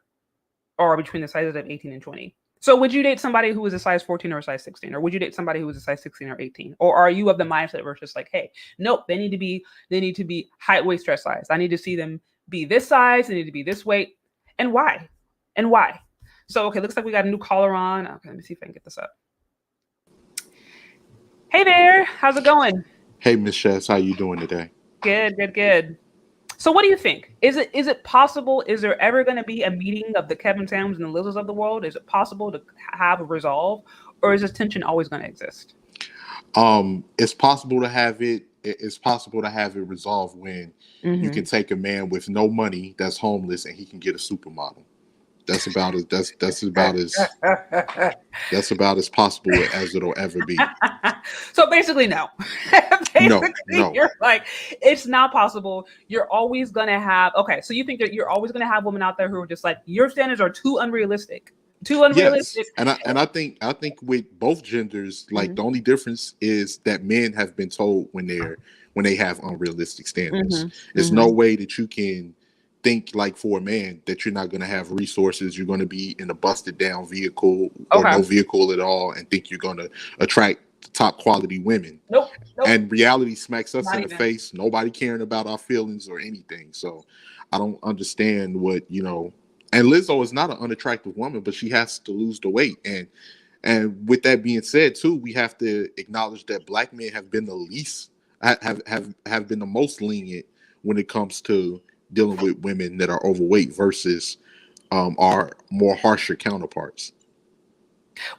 are between the sizes of 18 and 20. So would you date somebody who is a size 14 or a size 16? Or would you date somebody who is a size 16 or 18? Or are you of the mindset where it's just like, hey, nope, they need to be height, weight, stress size. I need to see them be this size, they need to be this weight. And why? And why? So okay, looks like we got a new caller on. Okay, let me see if I can get this up. Hey there, how's it going? Hey, Miss Shess, how you doing today? Good. So what do you think? Is it possible? Is there ever going to be a meeting of the Kevin Sams and the Lizzos of the world? Is it possible to have a resolve, or is this tension always going to exist? It's possible to have it. It's possible to have it resolved when you can take a man with no money that's homeless and he can get a supermodel. That's about as possible as it'll ever be. So basically, no. No. You're like, it's not possible. You're always gonna have. Okay, so you think that you're always gonna have women out there who are just like, your standards are too unrealistic. Yes, and I think with both genders, like the only difference is that men have been told when they have unrealistic standards. There's no way that you can think like for a man that you're not going to have resources, you're going to be in a busted down vehicle or no vehicle at all, and think you're going to attract top quality women. Nope. And reality smacks us in the face. Nobody caring about our feelings or anything. So I don't understand what, and Lizzo is not an unattractive woman, but she has to lose the weight. And with that being said too, we have to acknowledge that Black men have been the least have been the most lenient when it comes to dealing with women that are overweight versus our more harsher counterparts.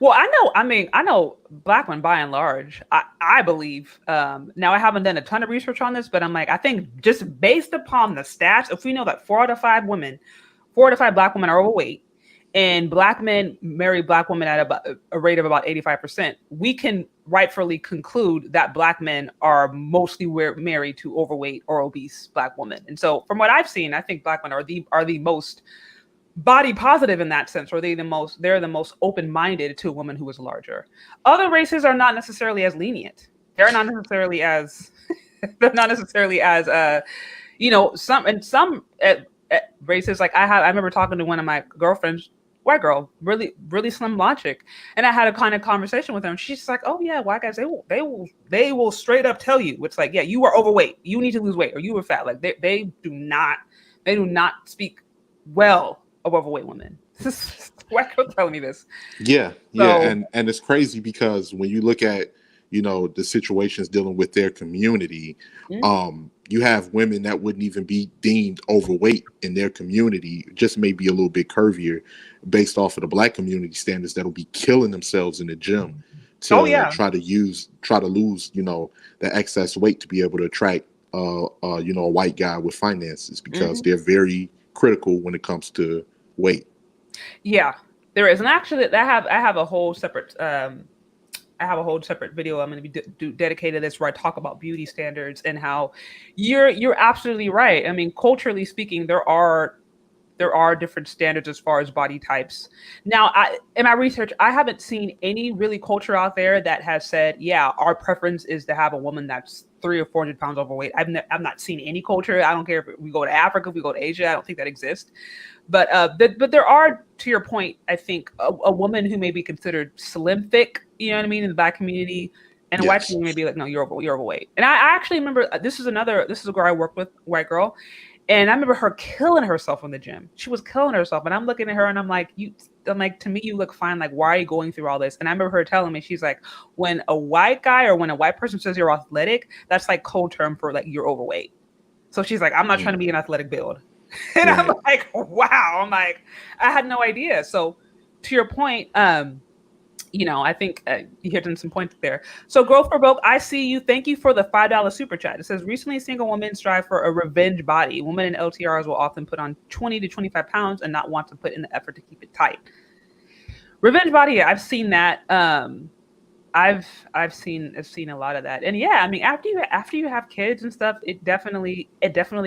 Well, I know Black men by and large, I believe. Now I haven't done a ton of research on this, but I'm like, I think just based upon the stats, if we know that 4 out of 5 Black women are overweight, and Black men marry Black women at about a rate of about 85%, we can rightfully conclude that Black men are mostly married to overweight or obese Black women. And so from what I've seen, I think Black men are the most body positive in that sense, or they're the most open-minded to a woman who is larger. Other races are not necessarily as lenient. They're not necessarily as some races, like I remember talking to one of my girlfriends, white girl, really, really slim blonde chick, and I had a kind of conversation with her, and she's like, "Oh yeah, white guys, they will straight up tell you, it's like, yeah, you are overweight, you need to lose weight, or you were fat." Like they do not speak well of overweight women. White girl telling me this. Yeah, and it's crazy because when you look at the situations dealing with their community, you have women that wouldn't even be deemed overweight in their community, just maybe a little bit curvier based off of the Black community standards, that'll be killing themselves in the gym to try to lose, the excess weight to be able to attract, a white guy with finances, because they're very critical when it comes to weight. Yeah, there is. And actually I have a whole separate video I'm going to be dedicated to this, where I talk about beauty standards and how you're absolutely right. I mean, culturally speaking, there are different standards as far as body types. Now, in my research, I haven't seen any really culture out there that has said, yeah, our preference is to have a woman that's 300 or 400 pounds overweight. I've not seen any culture. I don't care if we go to Africa, if we go to Asia. I don't think that exists. But there are, to your point, I think a woman who may be considered slim thick, you know what I mean, in the Black community, and a white community may be like, no, you're overweight. And I actually remember, this is a girl I worked with, white girl, and I remember her killing herself in the gym. She was killing herself, and I'm looking at her and I'm like, to me, you look fine. Like, why are you going through all this? And I remember her telling me, she's like, when a white guy or when a white person says you're athletic, that's like code term for like you're overweight. So she's like, I'm not trying to be an athletic build. And I'm like, wow. I'm like, I had no idea. So to your point, I think you hit on some points there. So Growth for Broke, I see you. Thank you for the $5 super chat. It says, recently single women strive for a revenge body. Women in LTRs will often put on 20 to 25 pounds and not want to put in the effort to keep it tight. Revenge body, I've seen that. I've seen a lot of that. And yeah, I mean, after you have kids and stuff, it definitely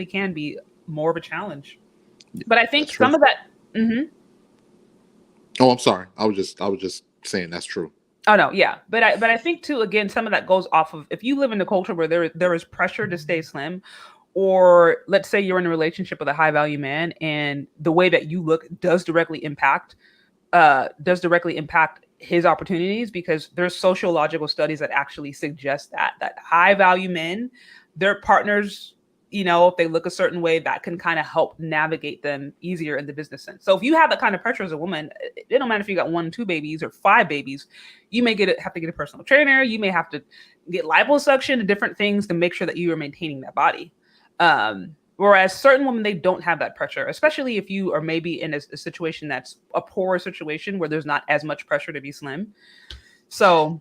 can be more of a challenge. But I think some of that. Oh, I'm sorry. I was just saying that's true. Oh no, yeah, but I think too, again, some of that goes off of if you live in a culture where there is pressure to stay slim, or let's say you're in a relationship with a high value man, and the way that you look does directly impact his opportunities, because there's sociological studies that actually suggest that high value men, their partners, if they look a certain way, that can kind of help navigate them easier in the business sense. So if you have that kind of pressure as a woman, it don't matter if you got 1, 2 babies or 5 babies, you may have to get a personal trainer. You may have to get liposuction and different things to make sure that you are maintaining that body. Whereas certain women, they don't have that pressure, especially if you are maybe in a situation that's a poorer situation where there's not as much pressure to be slim. So,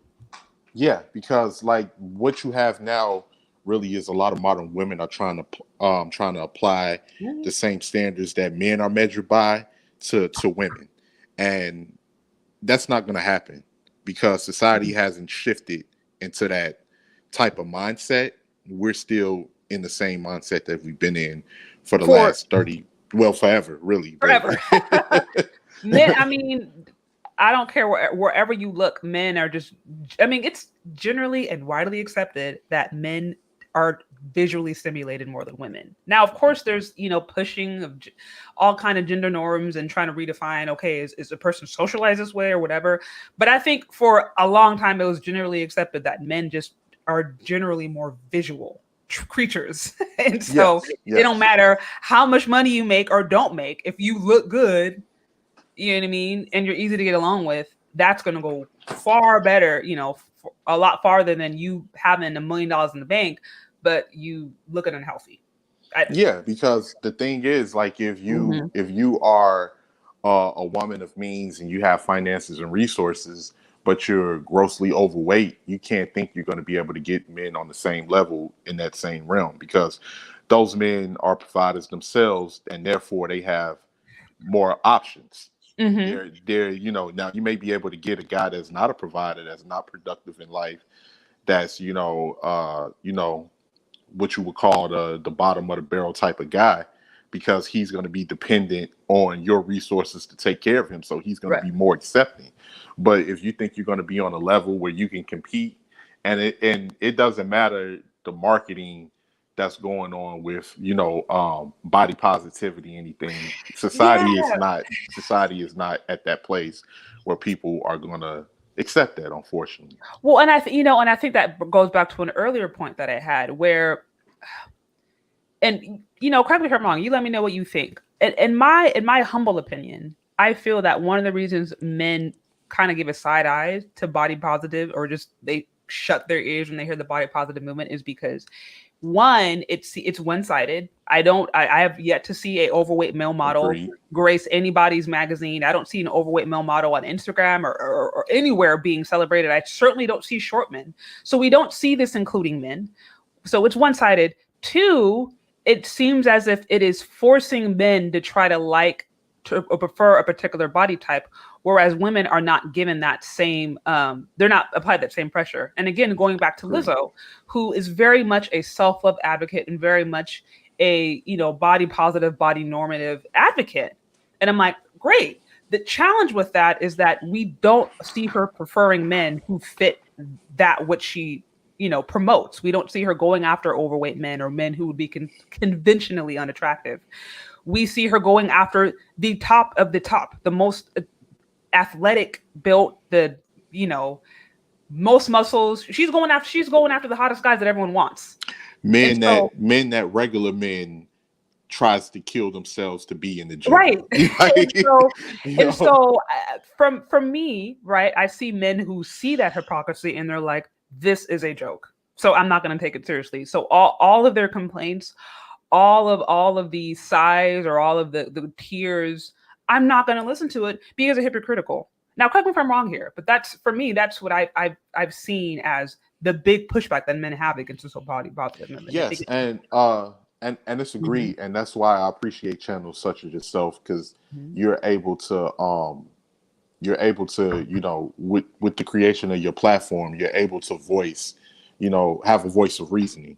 yeah, because like what you have now really is a lot of modern women are trying to apply the same standards that men are measured by to women, and that's not going to happen because society hasn't shifted into that type of mindset. We're still in the same mindset that we've been in for the last 30, forever, really. Forever. Men, I mean, I don't care wherever you look, men are just, it's generally and widely accepted that men are visually stimulated more than women. Now, of course, there's, pushing of all kind of gender norms and trying to redefine, okay, is a person socialized this way or whatever. But I think for a long time, it was generally accepted that men just are generally more visual creatures. And so it don't matter how much money you make or don't make. If you look good, you know what I mean, and you're easy to get along with, that's going to go far better, a lot farther than you having $1 million in the bank, but you looking unhealthy. Because the thing is, like, if you are a woman of means and you have finances and resources, but you're grossly overweight, you can't think you're going to be able to get men on the same level in that same realm, because those men are providers themselves, and therefore they have more options. They're now you may be able to get a guy that's not a provider, that's not productive in life, that's what you would call the bottom of the barrel type of guy, because he's going to be dependent on your resources to take care of him, so he's going to be more accepting. But if you think you're going to be on a level where you can compete, and it doesn't matter the marketing that's going on with body positivity, anything, society is not at that place where people are going to accept that, unfortunately. Well, and I think that goes back to an earlier point that I had where, and correct me if I'm wrong, you let me know what you think. In my humble opinion, I feel that one of the reasons men kind of give a side eye to body positive, or just they shut their ears when they hear the body positive movement, is because, one, it's one-sided. I have yet to see a overweight male model grace anybody's magazine. I don't see an overweight male model on Instagram or anywhere being celebrated. I certainly don't see short men. So we don't see this including men. So it's one-sided. Two, it seems as if it is forcing men to try to or prefer a particular body type, whereas women are not given that same, they're not applied that same pressure. And again, going back to Lizzo, who is very much a self-love advocate and very much a, body positive, body normative advocate. And I'm like, great. The challenge with that is that we don't see her preferring men who fit that which she, promotes. We don't see her going after overweight men or men who would be conventionally unattractive. We see her going after the top of the top, the most athletic built, the most muscles. She's going after the hottest guys that everyone wants. Men that regular men tries to kill themselves to be in the gym. Right. So from me, right, I see men who see that hypocrisy and they're like, this is a joke, so I'm not going to take it seriously. So all of their complaints, all of the sighs or all of the tears, I'm not going to listen to it because it's hypocritical. Now, correct me if I'm wrong here, but that's what I've seen as the big pushback that men have against this whole body positive movement. Yes, and it's agreed, and that's why I appreciate channels such as yourself, because you're able to with the creation of your platform, you're able to voice, have a voice of reasoning.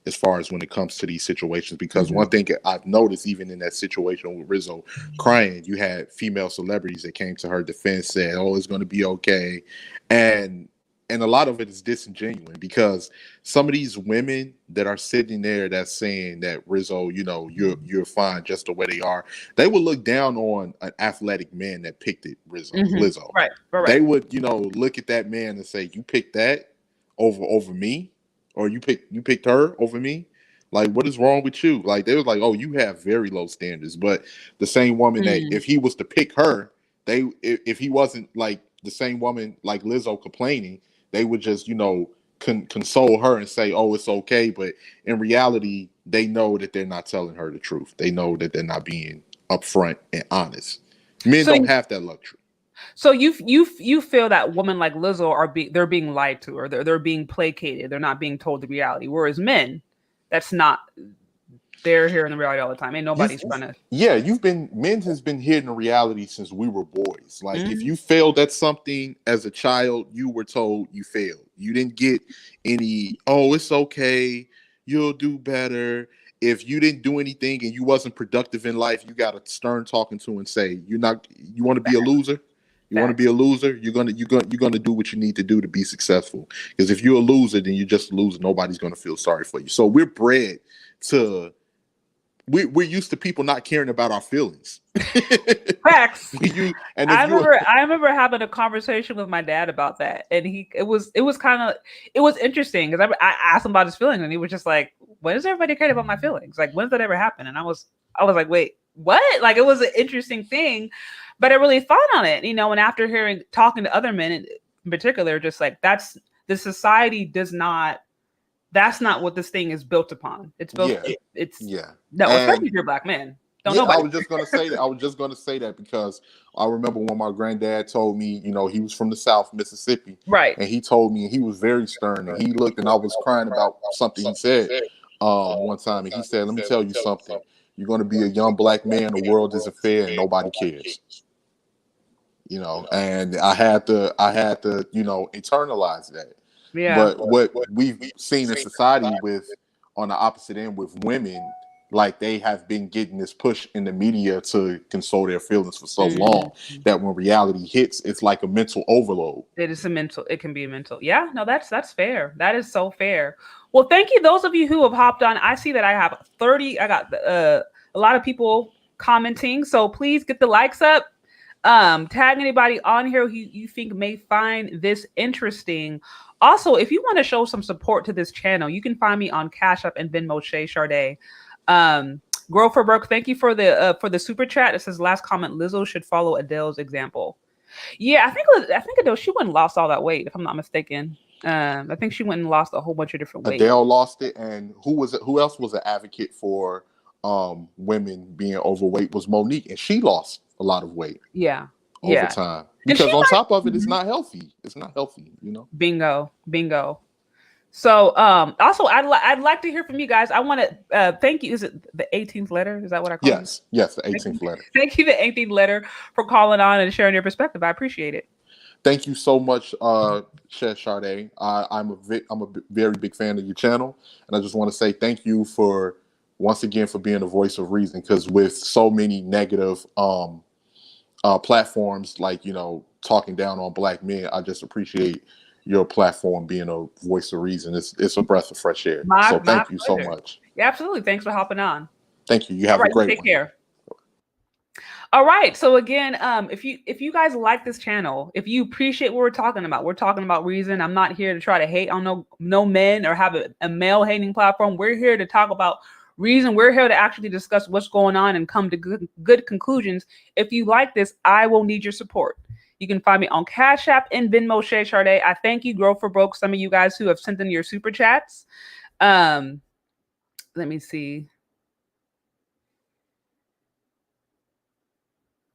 as far as when it comes to these situations. Because one thing I've noticed, even in that situation with Rizzo crying, you had female celebrities that came to her defense, said, "Oh, it's going to be okay," and a lot of it is disingenuous, because some of these women that are sitting there that's saying that Rizzo, you're fine just the way they are, they would look down on an athletic man that picked it, Lizzo. Right. They would, look at that man and say, "You picked that over me, or you picked her over me. Like, what is wrong with you?" Like, they was like, "Oh, you have very low standards." But the same woman that if he was to pick her, if he wasn't like the same woman like Lizzo complaining, they would just, console her and say, "Oh, it's okay." But in reality, they know that they're not telling her the truth. They know that they're not being upfront and honest. Men don't have that luxury. So you feel that women like Lizzo they're being lied to, or they're being placated. They're not being told the reality. Whereas men, that's not. They're hearing the reality all the time. Ain't nobody's trying to. Yeah, men has been hearing the reality since we were boys. Like, if you failed at something as a child, you were told you failed. You didn't get any, "Oh, it's okay, you'll do better." If you didn't do anything and you wasn't productive in life, you got a stern talking to and say, "You want to be a loser? You want to be a loser? You're gonna do what you need to do to be successful. Because if you're a loser, then you're just a loser. Nobody's gonna feel sorry for you." So we're bred to. We're used to people not caring about our feelings. Facts. I remember having a conversation with my dad about that, and it was interesting, because I asked him about his feelings, and he was just like, "When does everybody care about my feelings? Like, when does that ever happen?" And I was like, "Wait, what?" Like, it was an interesting thing, but I really thought on it, and after talking to other men in particular, just like, that's the society does not. That's not what this thing is built upon. It's built. No, especially if you're a black man. I was just gonna say that. I was just gonna say that because I remember when my granddad told me, he was from the South, Mississippi, right? And he told me, and he was very stern, and he looked, and I was crying about something he said one time, and he said, "Let me tell you something. You're gonna be a young black man. The world isn't fair, and nobody cares." And I had to, internalize that. Yeah. But what we've seen in society on the opposite end with women, like, they have been getting this push in the media to console their feelings for so long that when reality hits, it's like a mental overload. It can be a mental. Yeah, no, that's fair. That is so fair. Well, thank you, those of you who have hopped on. I see that I have 30. I got a lot of people commenting, so please get the likes up. Tag anybody on here who you think may find this interesting. Also, if you want to show some support to this channel, you can find me on Cash App and Venmo, Shay Sade. Grow for Broke, thank you for the super chat. It says, last comment, Lizzo should follow Adele's example. Yeah, I think Adele, she went and lost all that weight, if I'm not mistaken. I think she went and lost a whole bunch of different weight. Adele lost it, and who else was an advocate for women being overweight was Monique, and she lost a lot of weight. Over time. Because on top of it, it's not healthy. It's not healthy, Bingo. So also I'd like to hear from you guys. I want to thank you. Is it the 18th letter? Is that what I call it? Yes, the 18th letter. Thank you, the 18th letter, for calling on and sharing your perspective. I appreciate it. Thank you so much, Shay Sade. I'm a very big fan of your channel, and I just want to say thank you once again for being a voice of reason, because with so many negative platforms, like, talking down on black men, I just appreciate your platform being a voice of reason. It's a breath of fresh air. So thank you so much. Yeah, absolutely. Thanks for hopping on. Thank you. You have a great one. Take care. All right. So again, if you guys like this channel, if you appreciate what we're talking about reason. I'm not here to try to hate on no men or have a male hating platform. We're here to talk about reason. We're here to actually discuss what's going on and come to good conclusions. If you like this, I will need your support. You can find me on Cash App and Venmo, Shay Sade. I thank you, Grow for Broke, some of you guys who have sent in your super chats. Let me see.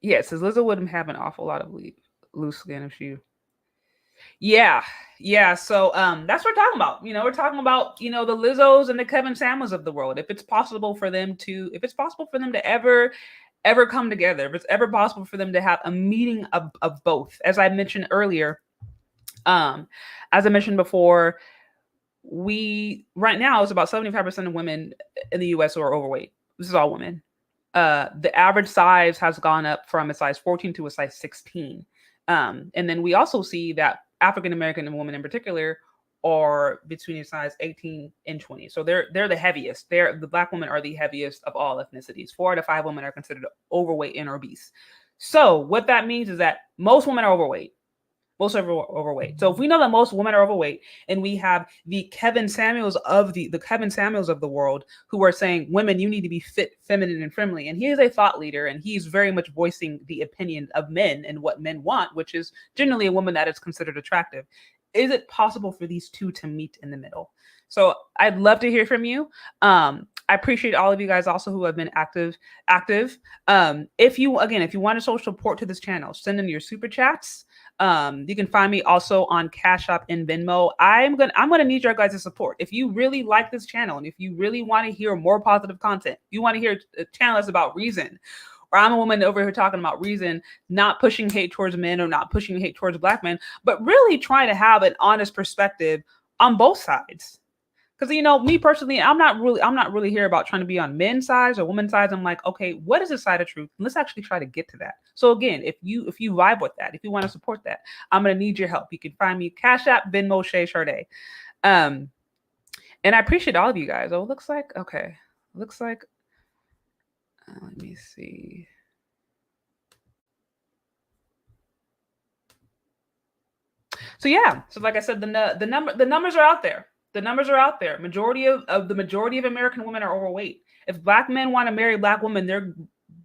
Yeah, it says Lizzo wouldn't have an awful lot of loose skin if she. Yeah. So that's what we're talking about. We're talking about, the Lizzos and the Kevin Samuels of the world. If it's possible for them to ever come together, if it's ever possible for them to have a meeting of both. As I mentioned earlier, as I mentioned before, right now it's about 75% of women in the US who are overweight. This is all women. The average size has gone up from a size 14 to a size 16. And then we also see that African American women in particular are between a size 18 and 20. So they're the heaviest. The Black women are the heaviest of all ethnicities. 4 out of 5 women are considered overweight and obese. So what that means is that most women are overweight. Most are overweight. So if we know that most women are overweight, and we have the Kevin Samuels of the Kevin Samuels of the world who are saying, women, you need to be fit, feminine, and friendly. And he is a thought leader, and he's very much voicing the opinion of men and what men want, which is generally a woman that is considered attractive. Is it possible for these two to meet in the middle? So I'd love to hear from you. I appreciate all of you guys also who have been active. If you want to show support to this channel, send in your super chats. You can find me also on Cash App and Venmo. I'm gonna need your guys' support. If you really like this channel, and if you really want to hear more positive content, you want to hear a channel that's about reason, or I'm a woman over here talking about reason, not pushing hate towards men or not pushing hate towards Black men, but really trying to have an honest perspective on both sides. Because, you know, me personally, I'm not really here about trying to be on men's sides or women's sides. I'm like, okay, what is the side of truth? Let's actually try to get to that. So again, if you vibe with that, if you want to support that, I'm gonna need your help. You can find me Cash App, Venmo, Shay Sade. And I appreciate all of you guys. Oh, looks like let me see. So yeah, so like I said, the numbers are out there. The numbers are out there. Majority of American women are overweight. If Black men want to marry Black women, they're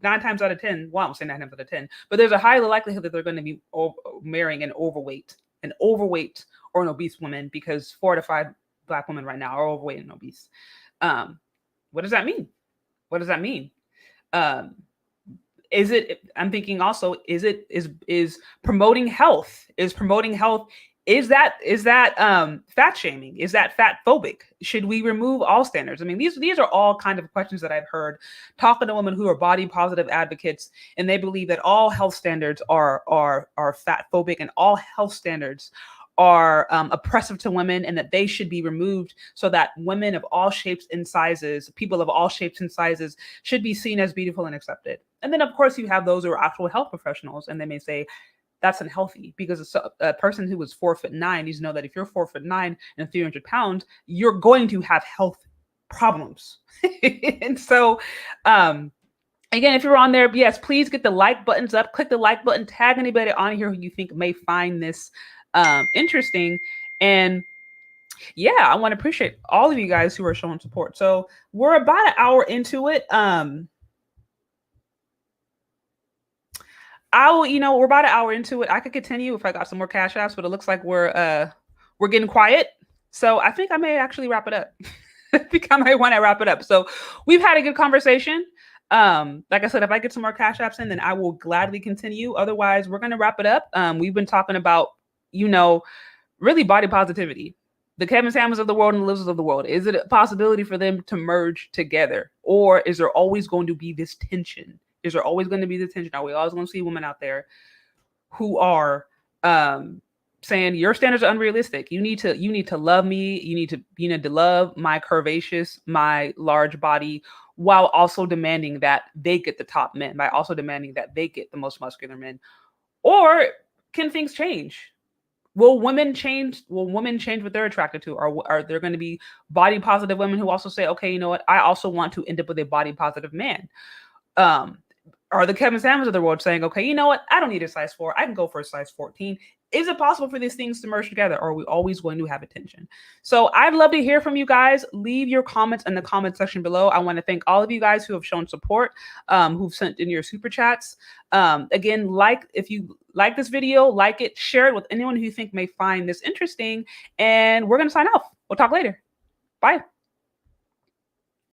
9 times out of 10. Well, I won't say 9 times out of 10, but there's a high likelihood that they're going to be marrying an overweight or an obese woman, because 4 out of 5 Black women right now are overweight and obese. What does that mean? What does that mean? I'm thinking also, is promoting health? Is that fat shaming? Is that fat phobic? Should we remove all standards? I mean, these are all kind of questions that I've heard talking to women who are body positive advocates, and they believe that all health standards are fat phobic, and all health standards are oppressive to women, and that they should be removed, so that women of all shapes and sizes, people of all shapes and sizes, should be seen as beautiful and accepted. And then, of course, you have those who are actual health professionals, and they may say, that's unhealthy, because a person who is 4'9" needs to know that if you're 4'9" and 300 pounds, you're going to have health problems. And so, again, if you're on there, yes, please get the like buttons up, click the like button, tag anybody on here who you think may find this interesting. And yeah, I want to appreciate all of you guys who are showing support. So we're about an hour into it. We're about an hour into it. I could continue if I got some more cash apps, but it looks like we're getting quiet. So I think I may actually wrap it up. I think I might want to wrap it up. So we've had a good conversation. Like I said, if I get some more cash apps in, then I will gladly continue. Otherwise, we're going to wrap it up. We've been talking about, really body positivity. The Kevin Samuels of the world and the Lizzos of the world. Is it a possibility for them to merge together? Or is there always going to be this tension? Is there always going to be the tension? Are we always going to see women out there who are saying your standards are unrealistic? You need to love me. You need to love my curvaceous, my large body, while also demanding that they get the top men, by also demanding that they get the most muscular men. Or can things change? Will women change? Will women change what they're attracted to? Or are there going to be body positive women who also say, okay, you know what? I also want to end up with a body positive man. Are the Kevin Samuels of the world saying, okay, you know what? I don't need a size 4. I can go for a size 14. Is it possible for these things to merge together, or are we always going to have a tension? So I'd love to hear from you guys. Leave your comments in the comment section below. I want to thank all of you guys who have shown support, who've sent in your super chats. Again, if you like this video, like it, share it with anyone who you think may find this interesting, and we're going to sign off. We'll talk later. Bye.